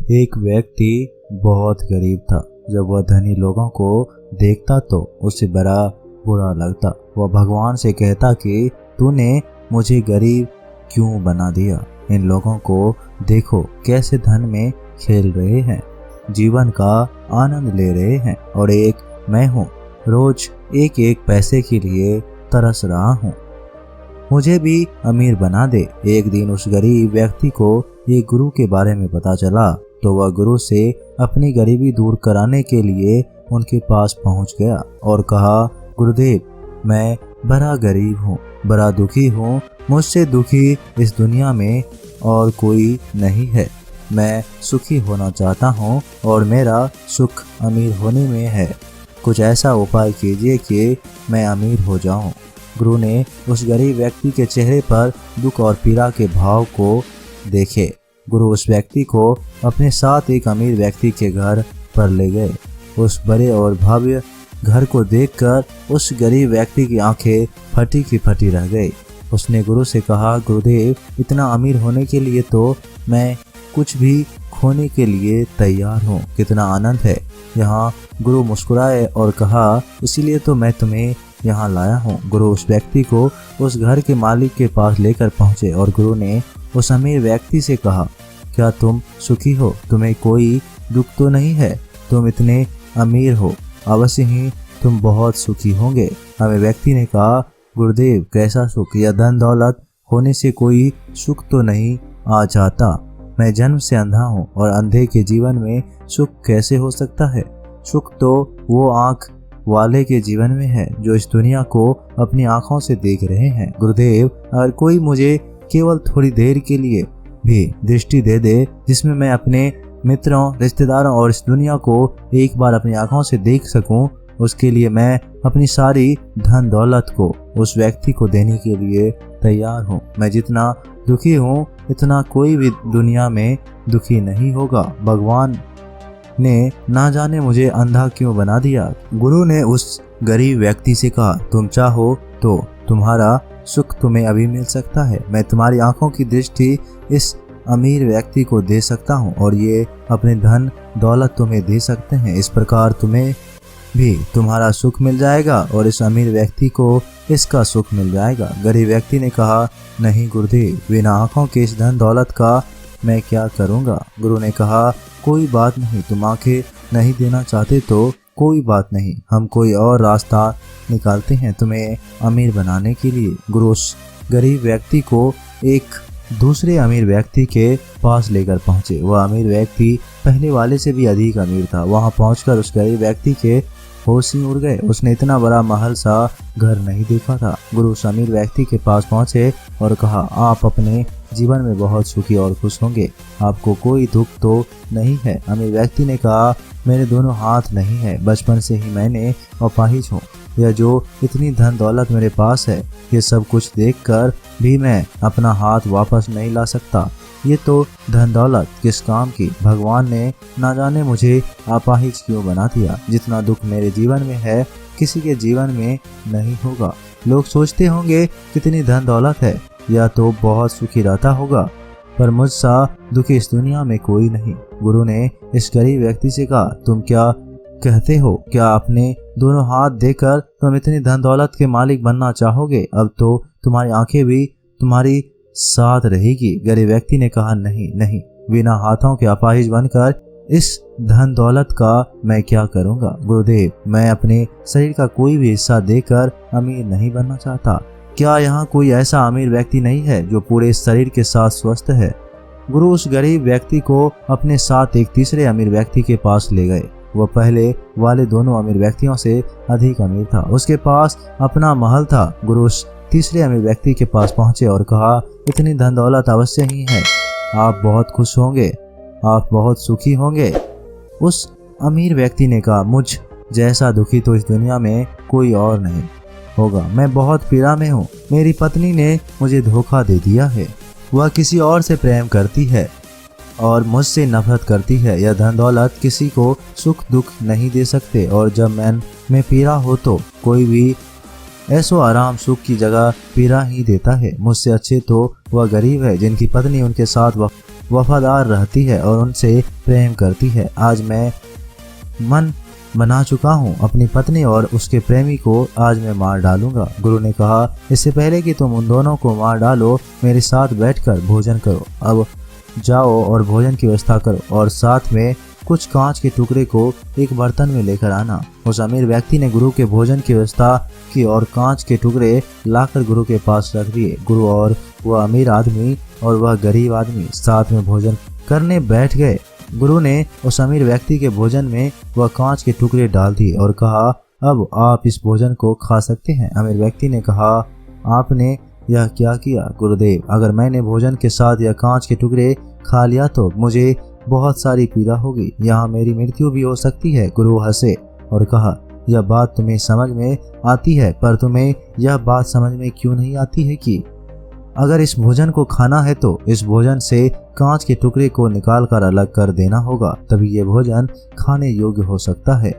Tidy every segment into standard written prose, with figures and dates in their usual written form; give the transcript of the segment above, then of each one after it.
एक व्यक्ति बहुत गरीब था। जब वह धनी लोगों को देखता तो उसे बड़ा बुरा लगता। वह भगवान से कहता कि तूने मुझे गरीब क्यों बना दिया। इन लोगों को देखो कैसे धन में खेल रहे हैं, जीवन का आनंद ले रहे हैं, और एक मैं हूँ रोज एक एक पैसे के लिए तरस रहा हूँ। मुझे भी अमीर बना दे। एक दिन उस गरीब व्यक्ति को एक गुरु के बारे में पता चला तो वह गुरु से अपनी गरीबी दूर कराने के लिए उनके पास पहुंच गया और कहा, गुरुदेव, मैं बड़ा गरीब हूँ, बड़ा दुखी हूँ। मुझसे दुखी इस दुनिया में और कोई नहीं है। मैं सुखी होना चाहता हूँ और मेरा सुख अमीर होने में है। कुछ ऐसा उपाय कीजिए कि मैं अमीर हो जाऊँ। गुरु ने उस गरीब व्यक्ति के चेहरे पर दुख और पीड़ा के भाव को देखे। गुरु उस व्यक्ति को अपने साथ एक अमीर व्यक्ति के घर पर ले गए। उस बड़े और भव्य घर को देखकर उस गरीब व्यक्ति की आंखें फटी की फटी रह गई। उसने गुरु से कहा, गुरुदेव, इतना अमीर होने के लिए तो मैं कुछ भी खोने के लिए तैयार हूँ। कितना आनंद है यहाँ। गुरु मुस्कुराए और कहा, इसीलिए तो मैं तुम्हें यहाँ लाया हूँ। गुरु उस व्यक्ति को उस घर के मालिक के पास लेकर पहुँचे और गुरु ने उस अमीर व्यक्ति से कहा, क्या तुम सुखी हो? तुम्हें कोई दुख तो नहीं है? तुम इतने अमीर हो, अवश्य ही तुम बहुत सुखी होंगे। अमीर व्यक्ति ने कहा, गुरुदेव, कैसा सुख? यह धन दौलत होने से कोई सुख तो नहीं आ जाता। मैं जन्म से अंधा हूँ और अंधे के जीवन में सुख कैसे हो सकता है? सुख तो वो आँख वाले के जीवन में है जो इस दुनिया को अपनी आंखों से देख रहे हैं। गुरुदेव, अगर कोई मुझे केवल थोड़ी देर के लिए भी दृष्टि दे दे जिसमें मैं अपने मित्रों, रिश्तेदारों और इस दुनिया को एक बार अपनी आंखों से देख सकूं, उसके लिए मैं अपनी सारी धन दौलत को उस व्यक्ति को देने के लिए तैयार हूं। मैं जितना दुखी हूं इतना कोई भी दुनिया में दुखी नहीं होगा। भगवान ने ना जाने मुझे अंधा क्यों बना दिया। गुरु ने उस गरीब व्यक्ति से कहा, तुम चाहो तो तुम्हारा सुख तुम्हें अभी मिल सकता है। मैं तुम्हारी आंखों की दृष्टि इस अमीर व्यक्ति को दे सकता हूँ और ये अपने धन दौलत तुम्हें दे सकते हैं। इस प्रकार तुम्हें भी तुम्हारा सुख मिल जाएगा और इस अमीर व्यक्ति को इसका सुख मिल जाएगा। गरीब व्यक्ति ने कहा, नहीं गुरुदेव, बिना आंखों के इस धन दौलत का मैं क्या करूँगा। गुरु ने कहा, कोई बात नहीं, तुम आंखें नहीं देना चाहते तो कोई बात नहीं, हम कोई और रास्ता निकालते हैं तुम्हें अमीर बनाने के लिए। गुरु उस गरीब व्यक्ति को एक दूसरे अमीर व्यक्ति के पास लेकर पहुंचे। वह अमीर व्यक्ति पहले वाले से भी अधिक अमीर था। वहां पहुंचकर उस गरीब व्यक्ति के होश ही उड़ गए। उसने इतना बड़ा महल सा घर नहीं देखा था। गुरु उस अमीर व्यक्ति के पास पहुंचे और कहा, आप अपने जीवन में बहुत सुखी और खुश होंगे, आपको कोई दुख तो नहीं है। अमीर व्यक्ति ने कहा, मेरे दोनों हाथ नहीं है, बचपन से ही मैंने अपाहिज हूँ। यह जो इतनी धन दौलत मेरे पास है, ये सब कुछ देखकर भी मैं अपना हाथ वापस नहीं ला सकता। ये तो धन दौलत किस काम की। भगवान ने ना जाने मुझे अपाहिज क्यों बना दिया। जितना दुख मेरे जीवन में है किसी के जीवन में नहीं होगा। लोग सोचते होंगे कितनी धन दौलत है, या तो बहुत सुखी रहता होगा, पर मुझसा दुखी इस दुनिया में कोई नहीं। गुरु ने इस गरीब व्यक्ति से कहा, तुम क्या कहते हो? क्या अपने दोनों हाथ देकर तुम इतनी धन दौलत के मालिक बनना चाहोगे? अब तो तुम्हारी आंखें भी तुम्हारी साथ रहेगी। गरीब व्यक्ति ने कहा, नहीं नहीं, बिना हाथों के अपाहिज बनकर इस धन दौलत का मैं क्या करूंगा। गुरुदेव, मैं अपने शरीर का कोई भी हिस्सा देकर अमीर नहीं बनना चाहता। क्या यहाँ कोई ऐसा अमीर व्यक्ति नहीं है जो पूरे शरीर के साथ स्वस्थ है? गुरु उस गरीब व्यक्ति को अपने साथ एक तीसरे अमीर व्यक्ति के पास ले गए। वह पहले वाले दोनों अमीर व्यक्तियों से अधिक अमीर था। उसके पास अपना महल था। गुरु उस तीसरे अमीर व्यक्ति के पास पहुंचे और कहा, इतनी धन दौलत अवश्य ही है, आप बहुत खुश होंगे, आप बहुत सुखी होंगे। उस अमीर व्यक्ति ने कहा, मुझ जैसा दुखी तो इस दुनिया में कोई और नहीं होगा। मैं बहुत पीड़ा में हूँ। मेरी पत्नी ने मुझे धोखा दे दिया है। वह किसी और से प्रेम करती है और मुझसे नफरत करती है। यह धन दौलत किसी को सुख दुख नहीं दे सकते और जब मन में पीड़ा हो तो कोई भी ऐसो आराम सुख की जगह पीड़ा ही देता है। मुझसे अच्छे तो वह गरीब है जिनकी पत्नी उनके साथ वफादार रहती है और उनसे प्रेम करती है। आज मैं मन बना चुका हूँ, अपनी पत्नी और उसके प्रेमी को आज मैं मार डालूंगा। गुरु ने कहा, इससे पहले कि तुम उन दोनों को मार डालो, मेरे साथ बैठकर भोजन करो। अब जाओ और भोजन की व्यवस्था करो और साथ में कुछ कांच के टुकड़े को एक बर्तन में लेकर आना। उस अमीर व्यक्ति ने गुरु के भोजन की व्यवस्था की और कांच के टुकड़े लाकर गुरु के पास रख दिए। गुरु और वह अमीर आदमी और वह गरीब आदमी साथ में भोजन करने बैठ गए। गुरु ने उस अमीर व्यक्ति के भोजन में वह कांच के टुकड़े डाल दिए और कहा, अब आप इस भोजन को खा सकते हैं। अमीर व्यक्ति ने कहा, आपने यह क्या किया गुरुदेव? अगर मैंने भोजन के साथ यह कांच के टुकड़े खा लिया तो मुझे बहुत सारी पीड़ा होगी, यहाँ मेरी मृत्यु भी हो सकती है। गुरु हंसे और कहा, यह बात तुम्हें समझ में आती है, पर तुम्हें यह बात समझ में क्यों नहीं आती है कि अगर इस भोजन को खाना है तो इस भोजन से कांच के टुकड़े को निकाल कर अलग कर देना होगा, तभी ये भोजन खाने योग्य हो सकता है।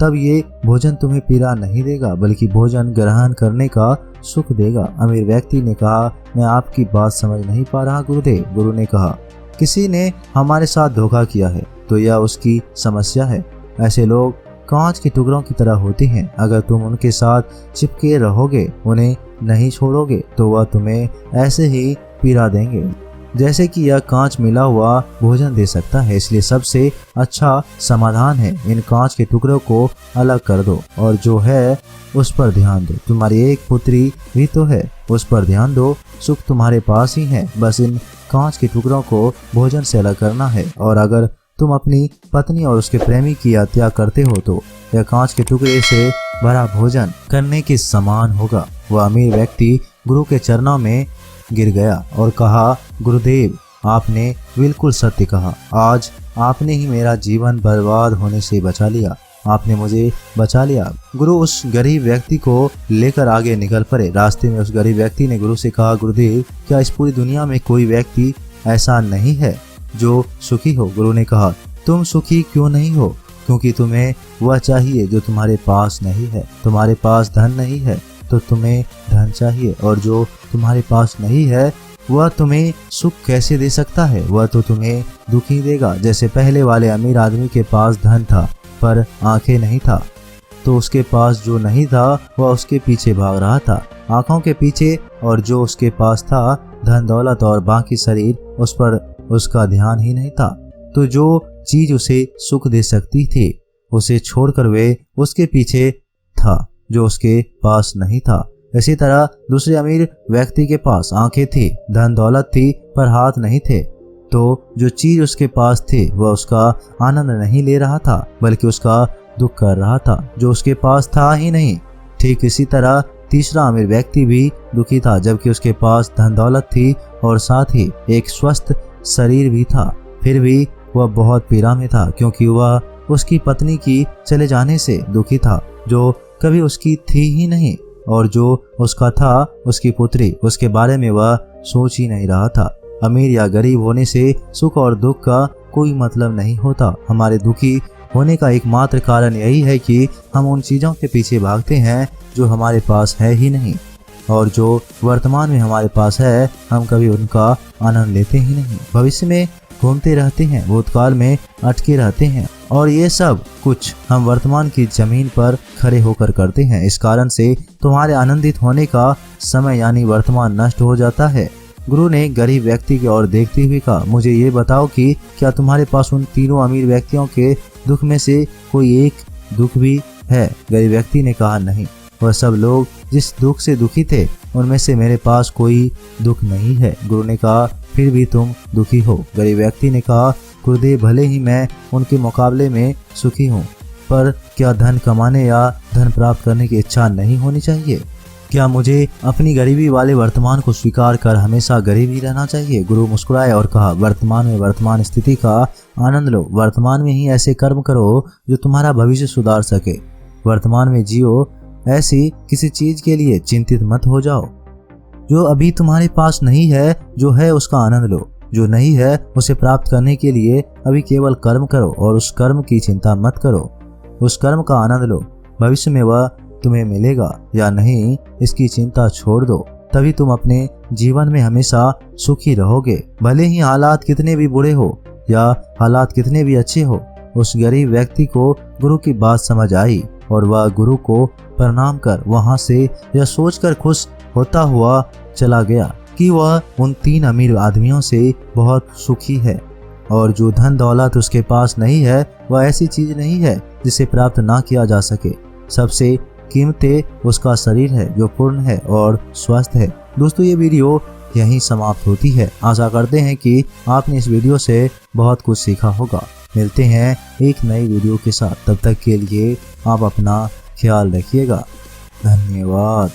तब ये भोजन तुम्हें पीड़ा नहीं देगा बल्कि भोजन ग्रहण करने का सुख देगा। अमीर व्यक्ति ने कहा, मैं आपकी बात समझ नहीं पा रहा गुरुदेव। गुरु ने कहा, किसी ने हमारे साथ धोखा किया है तो यह उसकी समस्या है। ऐसे लोग कांच के टुकड़ों की तरह होते हैं, अगर तुम उनके साथ चिपके रहोगे, उन्हें नहीं छोड़ोगे तो वह तुम्हें ऐसे ही पीड़ा देंगे जैसे कि यह कांच मिला हुआ भोजन दे सकता है। इसलिए सबसे अच्छा समाधान है, इन कांच के टुकड़ों को अलग कर दो और जो है उस पर ध्यान दो। तुम्हारी एक पुत्री भी तो है, उस पर ध्यान दो, सुख तुम्हारे पास ही है। बस इन कांच के टुकड़ों को भोजन से अलग करना है। और अगर तुम अपनी पत्नी और उसके प्रेमी की हत्या करते हो तो यह कांच के टुकड़े से भरा भोजन करने के समान होगा। वह अमीर व्यक्ति गुरु के चरणों में गिर गया और कहा, गुरुदेव, आपने बिल्कुल सत्य कहा। आज आपने ही मेरा जीवन बर्बाद होने से बचा लिया, आपने मुझे बचा लिया। गुरु उस गरीब व्यक्ति को लेकर आगे निकल पड़े। रास्ते में उस गरीब व्यक्ति ने गुरु से कहा, गुरुदेव, क्या इस पूरी दुनिया में कोई व्यक्ति ऐसा नहीं है जो सुखी हो? गुरु ने कहा, तुम सुखी क्यों नहीं हो? क्योंकि तुम्हें वह चाहिए जो तुम्हारे पास नहीं है। तुम्हारे पास धन नहीं है तो तुम्हें धन चाहिए, और जो तुम्हारे पास नहीं है वह तुम्हें सुख कैसे दे सकता है? वह तो तुम्हें दुखी देगा। जैसे पहले वाले अमीर आदमी के पास धन था पर आंखें नहीं था, तो उसके पास जो नहीं था वह उसके पीछे भाग रहा था, आंखों के पीछे, और जो उसके पास था धन दौलत और बाकी शरीर, उस पर उसका ध्यान ही नहीं था। तो जो चीज उसे सुख दे सकती थी उसे छोड़कर वे उसके पीछे था जो उसके पास नहीं था। इसी तरह दूसरे अमीर व्यक्ति के पास आंखें थी, धन दौलत थी, पर हाथ नहीं थे, तो जो चीज उसके पास थी वह उसका आनंद नहीं ले रहा था बल्कि उसका दुख कर रहा था जो उसके पास था ही नहीं। ठीक इसी तरह तीसरा अमीर व्यक्ति भी दुखी था, जबकि उसके पास धन दौलत थी और साथ ही एक स्वस्थ शरीर भी था। फिर भी वह बहुत पीड़ा में था क्योंकि वह उसकी पत्नी की चले जाने से दुखी था जो कभी उसकी थी ही नहीं, और जो उसका था उसकी पुत्री, उसके बारे में वह सोच ही नहीं रहा था। अमीर या गरीब होने से सुख और दुख का कोई मतलब नहीं होता। हमारे दुखी होने का एकमात्र कारण यही है कि हम उन चीज़ों के पीछे भागते हैं जो हमारे पास है ही नहीं, और जो वर्तमान में हमारे पास है हम कभी उनका आनंद लेते ही नहीं। भविष्य में घूमते रहते हैं, भूतकाल में अटके रहते हैं, और ये सब कुछ हम वर्तमान की जमीन पर खड़े होकर करते हैं। इस कारण से तुम्हारे आनंदित होने का समय यानी वर्तमान नष्ट हो जाता है। गुरु ने गरीब व्यक्ति की ओर देखते हुए कहा, मुझे ये बताओ कि क्या तुम्हारे पास उन तीनों अमीर व्यक्तियों के दुख में से कोई एक दुख भी है? गरीब व्यक्ति ने कहा, नहीं, वह सब लोग जिस दुख से दुखी थे उनमें से मेरे पास कोई दुख नहीं है। गुरु ने कहा, फिर भी तुम दुखी हो। गरीब व्यक्ति ने कहा, गुरुदेव, भले ही मैं उनके मुकाबले में सुखी हूँ, पर क्या धन कमाने या धन प्राप्त करने की इच्छा नहीं होनी चाहिए? क्या मुझे अपनी गरीबी वाले वर्तमान को स्वीकार कर हमेशा गरीब ही रहना चाहिए? गुरु मुस्कुराए और कहा, वर्तमान में वर्तमान स्थिति का आनंद लो, वर्तमान में ही ऐसे कर्म करो जो तुम्हारा भविष्य सुधार सके। वर्तमान में जियो, ऐसी किसी चीज के लिए चिंतित मत हो जाओ जो अभी तुम्हारे पास नहीं है। जो है उसका आनंद लो, जो नहीं है उसे प्राप्त करने के लिए अभी केवल कर्म करो और उस कर्म की चिंता मत करो। उस कर्म का आनंद लो, भविष्य में वह तुम्हें मिलेगा या नहीं इसकी चिंता छोड़ दो। तभी तुम अपने जीवन में हमेशा सुखी रहोगे। भले ही हालात कितने भी बुरे हो या हालात कितने भी अच्छे हो। उस गरीब व्यक्ति को गुरु की बात समझ आई और वह गुरु को प्रणाम कर वहां से यह सोचकर खुश होता हुआ चला गया कि वह उन 3 अमीर आदमियों से बहुत सुखी है। और जो धन दौलत उसके पास नहीं है वह ऐसी चीज नहीं है जिसे प्राप्त ना किया जा सके। सबसे कीमती उसका शरीर है जो पूर्ण है और स्वस्थ है। दोस्तों, ये वीडियो यहीं समाप्त होती है। आशा करते हैं कि आपने इस वीडियो से बहुत कुछ सीखा होगा। मिलते हैं एक नई वीडियो के साथ। तब तक के लिए आप अपना ख्याल रखिएगा। धन्यवाद।